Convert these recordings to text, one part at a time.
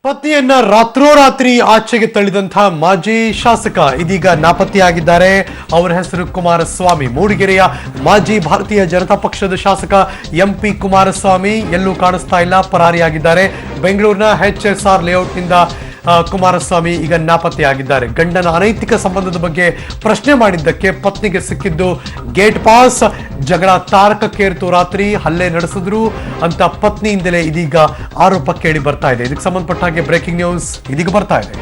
ಪತ್ನಿಯನ್ನ ರಾತ್ರೋರಾತ್ರಿ ಆಚೆಗೆ ತಳ್ಳಿದಂತಹ ಮಾಜಿ ಶಾಸಕ ಇದೀಗ ನಾಪತ್ತೆಯಾಗಿದ್ದಾರೆ. ಅವರ ಹೆಸರು ಕುಮಾರಸ್ವಾಮಿ. ಮೂಡಿಗೆರೆಯ ಮಾಜಿ ಭಾರತೀಯ ಜನತಾ ಪಕ್ಷದ ಶಾಸಕ ಎಂಪಿ ಕುಮಾರಸ್ವಾಮಿ ಎಲ್ಲೂ ಕಾಣಿಸ್ತಾ ಇಲ್ಲ, ಪರಾರಿಯಾಗಿದ್ದಾರೆ. ಬೆಂಗಳೂರಿನ HSR ಲೇಔಟ್ನಿಂದ ಕುಮಾರಸ್ವಾಮಿ ಈಗ ನಾಪತ್ತೆಯಾಗಿದ್ದಾರೆ. ಗಂಡನ ಅನೈತಿಕ ಸಂಬಂಧದ ಬಗ್ಗೆ ಪ್ರಶ್ನೆ ಮಾಡಿದ್ದಕ್ಕೆ ಪತ್ನಿಗೆ ಸಿಕ್ಕಿದ್ದು ಗೇಟ್ ಪಾಸ್. ಜಗಳ ತಾರಕಕ್ಕೇರಿತು, ರಾತ್ರಿ ಹಲ್ಲೆ ನಡೆಸಿದ್ರು ಅಂತ ಪತ್ನಿಯಿಂದಲೇ ಇದೀಗ ಆರೋಪ ಕೇಳಿ ಬರ್ತಾ ಇದೆ. ಇದಕ್ಕೆ ಸಂಬಂಧಪಟ್ಟ ಹಾಗೆ ಬ್ರೇಕಿಂಗ್ ನ್ಯೂಸ್ ಇದೀಗ ಬರ್ತಾ ಇದೆ.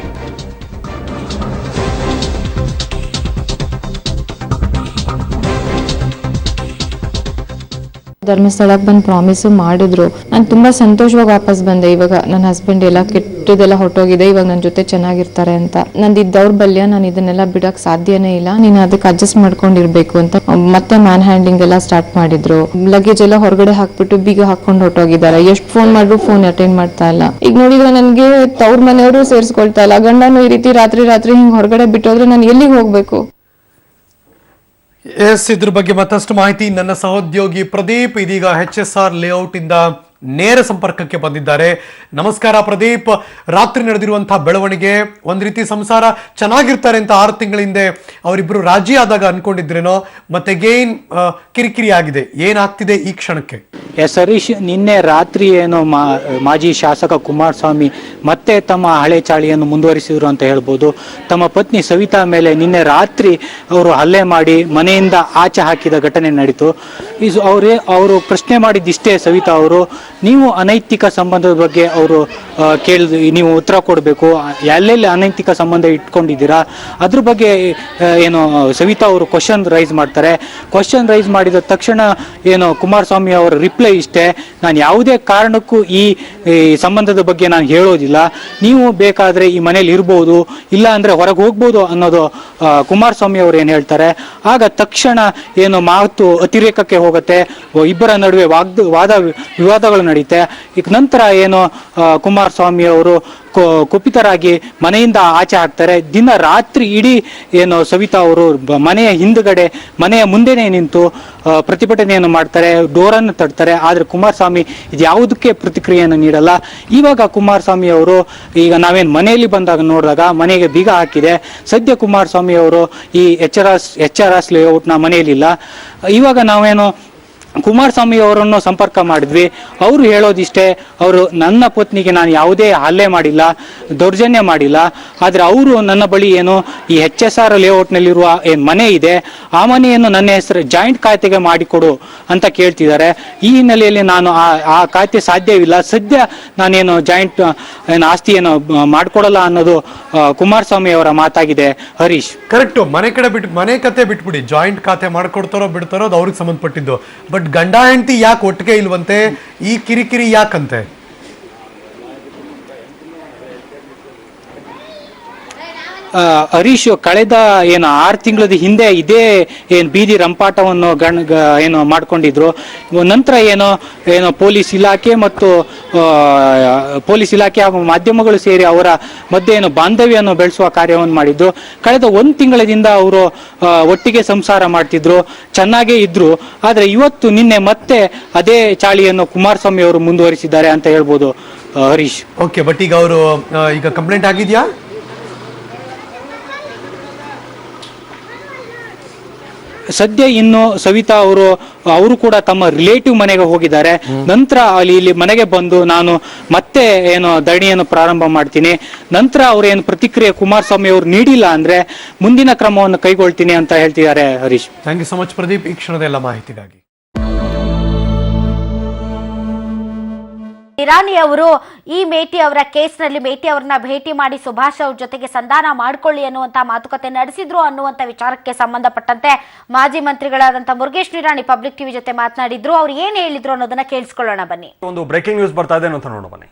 ಧರ್ಮಸ್ಥಳಕ್ಕೆ ಬಂದು ಪ್ರಾಮಿಸು ಮಾಡಿದ್ರು. ನಾನು ತುಂಬಾ ಸಂತೋಷವಾಗಿ ವಾಪಸ್ ಬಂದೆ. ಇವಾಗ ನನ್ನ ಹಸ್ಬೆಂಡ್ ಎಲ್ಲ ಕೆಟ್ಟದೆಲ್ಲ ಹೊಟ್ಟೋಗಿದೆ, ಇವಾಗ ನನ್ನ ಜೊತೆ ಚೆನ್ನಾಗಿರ್ತಾರೆ ಅಂತ. ನಂದು ದೌರ್ಬಲ್ಯ, ನಾನು ಇದನ್ನೆಲ್ಲ ಬಿಡಕ್ ಸಾಧ್ಯನೇ ಇಲ್ಲ, ನೀನು ಅದಕ್ಕೆ ಅಡ್ಜಸ್ಟ್ ಮಾಡ್ಕೊಂಡಿರ್ಬೇಕು ಅಂತ ಮತ್ತೆ ಮ್ಯಾನ್ ಹ್ಯಾಂಡಿಂಗ್ ಎಲ್ಲ ಸ್ಟಾರ್ಟ್ ಮಾಡಿದ್ರು. ಲಗೇಜ್ ಎಲ್ಲ ಹೊರಗಡೆ ಹಾಕ್ಬಿಟ್ಟು ಬೀಗ ಹಾಕೊಂಡು ಹೊಟ್ಟೋಗಿದ್ದಾರೆ. ಎಷ್ಟು ಫೋನ್ ಮಾಡಿದ್ರು ಫೋನ್ ಅಟೆಂಡ್ ಮಾಡ್ತಾ ಇಲ್ಲ. ಈಗ ನೋಡಿದ್ರೆ ನನಗೆ ತವ್ರ ಮನೆಯವರು ಸೇರಿಸ್ಕೊಳ್ತಾ ಇಲ್ಲ. ಗಂಡನು ಈ ರೀತಿ ರಾತ್ರಿ ಹಿಂಗ್ ಹೊರಗಡೆ ಬಿಟ್ಟೋದ್ರೆ ನಾನು ಎಲ್ಲಿಗೆ ಹೋಗ್ಬೇಕು? ಇದ್ರ ಬಗ್ಗೆ ಮತ್ತಷ್ಟು ಮಾಹಿತಿ ನನ್ನ ಸಹೋದ್ಯೋಗಿ ಪ್ರದೀಪ್ ಇದೀಗ HSR ಲೇಔಟ್ ಇಂದ ನೇರ ಸಂಪರ್ಕಕ್ಕೆ ಬಂದಿದ್ದಾರೆ. ನಮಸ್ಕಾರ ಪ್ರದೀಪ್. ರಾತ್ರಿ ನಡೆದಿರುವಂತಹ ಬೆಳವಣಿಗೆ, ಒಂದ್ ರೀತಿ ಸಂಸಾರ ಚೆನ್ನಾಗಿರ್ತಾರೆ ಅಂತ 6 ತಿಂಗಳ ಹಿಂದೆ ಅವರಿಬ್ರು ರಾಜಿ ಆದಾಗ ಅನ್ಕೊಂಡಿದ್ರೇನೋ, ಮತ್ತೆ ಗೇನ್ ಕಿರಿಕಿರಿ ಆಗಿದೆ. ಏನಾಗ್ತಿದೆ ಈ ಕ್ಷಣಕ್ಕೆ? ಎಸ್ ಹರೀಶ್, ನಿನ್ನೆ ರಾತ್ರಿ ಏನು ಮಾಜಿ ಶಾಸಕ ಕುಮಾರಸ್ವಾಮಿ ಮತ್ತೆ ತಮ್ಮ ಹಳೆ ಚಾಳಿಯನ್ನು ಮುಂದುವರಿಸಿದ್ರು ಅಂತ ಹೇಳ್ಬೋದು. ತಮ್ಮ ಪತ್ನಿ ಸವಿತಾ ಮೇಲೆ ನಿನ್ನೆ ರಾತ್ರಿ ಅವರು ಹಲ್ಲೆ ಮಾಡಿ ಮನೆಯಿಂದ ಆಚೆ ಹಾಕಿದ ಘಟನೆ ನಡೀತು. ಅವರು ಪ್ರಶ್ನೆ ಮಾಡಿದ್ದಿಷ್ಟೇ, ಸವಿತಾ ಅವರು, ನೀವು ಅನೈತಿಕ ಸಂಬಂಧದ ಬಗ್ಗೆ ಅವರು ನೀವು ಉತ್ತರ ಕೊಡಬೇಕು, ಎಲ್ಲೆಲ್ಲಿ ಅನೈತಿಕ ಸಂಬಂಧ ಇಟ್ಕೊಂಡಿದ್ದೀರಾ ಅದ್ರ ಬಗ್ಗೆ ಏನು ಸವಿತಾ ಅವರು ಕ್ವಶನ್ ರೈಸ್ ಮಾಡ್ತಾರೆ. ಕ್ವಶನ್ ರೈಸ್ ಮಾಡಿದ ತಕ್ಷಣ ಏನು ಕುಮಾರಸ್ವಾಮಿ ಅವರ ರಿಪ್ಲೈ ಇಷ್ಟೇ, ನಾನು ಯಾವುದೇ ಕಾರಣಕ್ಕೂ ಈ ಸಂಬಂಧದ ಬಗ್ಗೆ ನಾನು ಹೇಳೋದಿಲ್ಲ, ನೀವು ಬೇಕಾದ್ರೆ ಈ ಮನೇಲಿ ಇರ್ಬೋದು, ಇಲ್ಲ ಅಂದ್ರೆ ಹೊರಗೆ ಹೋಗ್ಬೋದು ಅನ್ನೋದು ಕುಮಾರಸ್ವಾಮಿ ಅವರು ಏನು ಹೇಳ್ತಾರೆ. ಆಗ ತಕ್ಷಣ ಏನು ಮಾತು ಅತಿರೇಕಕ್ಕೆ ಹೋಗುತ್ತೆ, ಇಬ್ಬರ ನಡುವೆ ವಾದ ವಿವಾದಗಳು ನಡೆಯುತ್ತೆ. ಈಗ ನಂತರ ಏನು ಕುಮಾರಸ್ವಾಮಿ ಅವರು ಕುಪಿತರಾಗಿ ಮನೆಯಿಂದ ಆಚೆ ಹಾಕ್ತಾರೆ. ದಿನ ರಾತ್ರಿ ಇಡೀ ಏನು ಸವಿತಾ ಅವರು ಮನೆಯ ಹಿಂದುಗಡೆ ಮನೆಯ ಮುಂದೆನೇ ನಿಂತು ಪ್ರತಿಭಟನೆಯನ್ನು ಮಾಡ್ತಾರೆ, ಡೋರನ್ನು ತಡ್ತಾರೆ. ಆದರೆ ಕುಮಾರಸ್ವಾಮಿ ಇದ್ಯಾವುದಕ್ಕೆ ಪ್ರತಿಕ್ರಿಯೆಯನ್ನು ನೀಡಲ್ಲ. ಇವಾಗ ಕುಮಾರಸ್ವಾಮಿ ಅವರು ಈಗ ನಾವೇನು ಮನೆಯಲ್ಲಿ ಬಂದಾಗ ನೋಡಿದಾಗ ಮನೆಗೆ ಬೀಗ ಹಾಕಿದೆ. ಸದ್ಯ ಕುಮಾರಸ್ವಾಮಿ ಅವರು ಈ HRS ಲೇಔಟ್ನ ಮನೆಯಲ್ಲಿಲ್ಲ. ಇವಾಗ ನಾವೇನು ಕುಮಾರಸ್ವಾಮಿ ಅವರನ್ನು ಸಂಪರ್ಕ ಮಾಡಿದ್ವಿ. ಅವರು ಹೇಳೋದಿಷ್ಟೇ, ಅವರು ನನ್ನ ಪತ್ನಿಗೆ ನಾನು ಯಾವುದೇ ಹಲ್ಲೆ ಮಾಡಿಲ್ಲ, ದೌರ್ಜನ್ಯ ಮಾಡಿಲ್ಲ, ಆದರೆ ಅವರು ನನ್ನ ಬಳಿ ಏನು ಈ HSR ಲೇಔಟ್ನಲ್ಲಿರುವ ಏನು ಮನೆ ಇದೆ ಆ ಮನೆಯನ್ನು ನನ್ನ ಹೆಸರು ಜಾಯಿಂಟ್ ಖಾತೆಗೆ ಮಾಡಿಕೊಡು ಅಂತ ಕೇಳ್ತಿದ್ದಾರೆ. ಈ ಹಿನ್ನೆಲೆಯಲ್ಲಿ ನಾನು ಆ ಖಾತೆ ಸಾಧ್ಯವಿಲ್ಲ, ಸದ್ಯ ನಾನೇನು ಜಾಯಿಂಟ್ ಆಸ್ತಿಯನ್ನು ಮಾಡ್ಕೊಡಲ್ಲ ಅನ್ನೋದು ಕುಮಾರಸ್ವಾಮಿ ಅವರ ಮಾತಾಗಿದೆ. ಹರೀಶ್, ಕರೆಕ್ಟ್. ಮನೆ ಕತೆ ಬಿಟ್ಬಿಡಿ, ಜಾಯಿಂಟ್ ಖಾತೆ ಮಾಡ್ಕೊಡ್ತಾರೋ ಬಿಡ್ತಾರೋ ಅದು ಅವ್ರಿಗೆ ಸಂಬಂಧಪಟ್ಟಿದ್ದು. ಬಟ್ ಗಂಡ ಹೆಂಡತಿ ಯಾಕೆ ಒಟ್ಟಿಗೆ ಇಲ್ವಂತೆ? ಈ ಕಿರಿಕಿರಿ ಯಾಕಂತೆ? ಹರೀಶ್, ಕಳೆದ ಏನು 6 ತಿಂಗಳ ಹಿಂದೆ ಇದೇ ಏನು ಬೀದಿ ರಂಪಾಟವನ್ನು ಏನು ಮಾಡ್ಕೊಂಡಿದ್ರು. ನಂತರ ಏನು ಪೊಲೀಸ್ ಇಲಾಖೆ ಮತ್ತು ಪೊಲೀಸ್ ಇಲಾಖೆ ಹಾಗೂ ಮಾಧ್ಯಮಗಳು ಸೇರಿ ಅವರ ಮಧ್ಯೆ ಏನು ಬಾಂಧವ್ಯವನ್ನು ಬೆಳೆಸುವ ಕಾರ್ಯವನ್ನು ಮಾಡಿದ್ದು. ಕಳೆದ 1 ತಿಂಗಳಿಂದ ಅವರು ಒಟ್ಟಿಗೆ ಸಂಸಾರ ಮಾಡ್ತಿದ್ರು, ಚೆನ್ನಾಗೇ ಇದ್ರು. ಆದರೆ ಇವತ್ತು ನಿನ್ನೆ ಮತ್ತೆ ಅದೇ ಚಾಳಿಯನ್ನು ಕುಮಾರಸ್ವಾಮಿ ಅವರು ಮುಂದುವರಿಸಿದ್ದಾರೆ ಅಂತ ಹೇಳ್ಬೋದು ಹರೀಶ್. ಓಕೆ, ಬಟ್ ಈಗ ಅವರು ಈಗ ಕಂಪ್ಲೇಂಟ್ ಆಗಿದೆಯಾ? ಸದ್ಯ ಇನ್ನು ಸವಿತಾ ಅವರು ಕೂಡ ತಮ್ಮ ರಿಲೇಟಿವ್ ಮನೆಗೆ ಹೋಗಿದ್ದಾರೆ. ನಂತರ ಇಲ್ಲಿ ಮನೆಗೆ ಬಂದು ನಾನು ಮತ್ತೆ ಏನು ಧರಣಿಯನ್ನು ಪ್ರಾರಂಭ ಮಾಡ್ತೀನಿ, ನಂತರ ಅವ್ರು ಏನು ಪ್ರತಿಕ್ರಿಯೆ ಕುಮಾರಸ್ವಾಮಿ ಅವರು ನೀಡಿಲ್ಲ ಅಂದ್ರೆ ಮುಂದಿನ ಕ್ರಮವನ್ನು ಕೈಗೊಳ್ತೀನಿ ಅಂತ ಹೇಳ್ತಿದ್ದಾರೆ Harish. Thank you so much Pradeep, ಈ ಕ್ಷಣದ ಎಲ್ಲ ಮಾಹಿತಿಗಾಗಿ. ಇರಾನಿ ಅವರು ಈ ಮೇಟಿ ಅವರ ಕೇಸ್ನಲ್ಲಿ ಮೇಟಿ ಅವರನ್ನ ಭೇಟಿ ಮಾಡಿ ಸುಭಾಷ್ ಅವ್ರ ಜೊತೆಗೆ ಸಂಧಾನ ಮಾಡ್ಕೊಳ್ಳಿ ಅನ್ನುವಂತ ಮಾತುಕತೆ ನಡೆಸಿದ್ರು ಅನ್ನುವಂತ ವಿಚಾರಕ್ಕೆ ಸಂಬಂಧಪಟ್ಟಂತೆ ಮಾಜಿ ಮಂತ್ರಿಗಳಾದಂತಹ ಮುರುಗೇಶ್ ನಿರಾಣಿ ಪಬ್ಲಿಕ್ ಟಿವಿ ಜೊತೆ ಮಾತನಾಡಿದ್ರು. ಅವ್ರು ಏನ್ ಹೇಳಿದ್ರು ಅನ್ನೋದನ್ನ ಕೇಳಿಸ್ಕೊಳ್ಳೋಣ ಬನ್ನಿ. ಒಂದು ಬ್ರೇಕಿಂಗ್ ನ್ಯೂಸ್ ಬರ್ತಾ ಇದೆ ಅಂತ ನೋಡೋಣ ಬನ್ನಿ.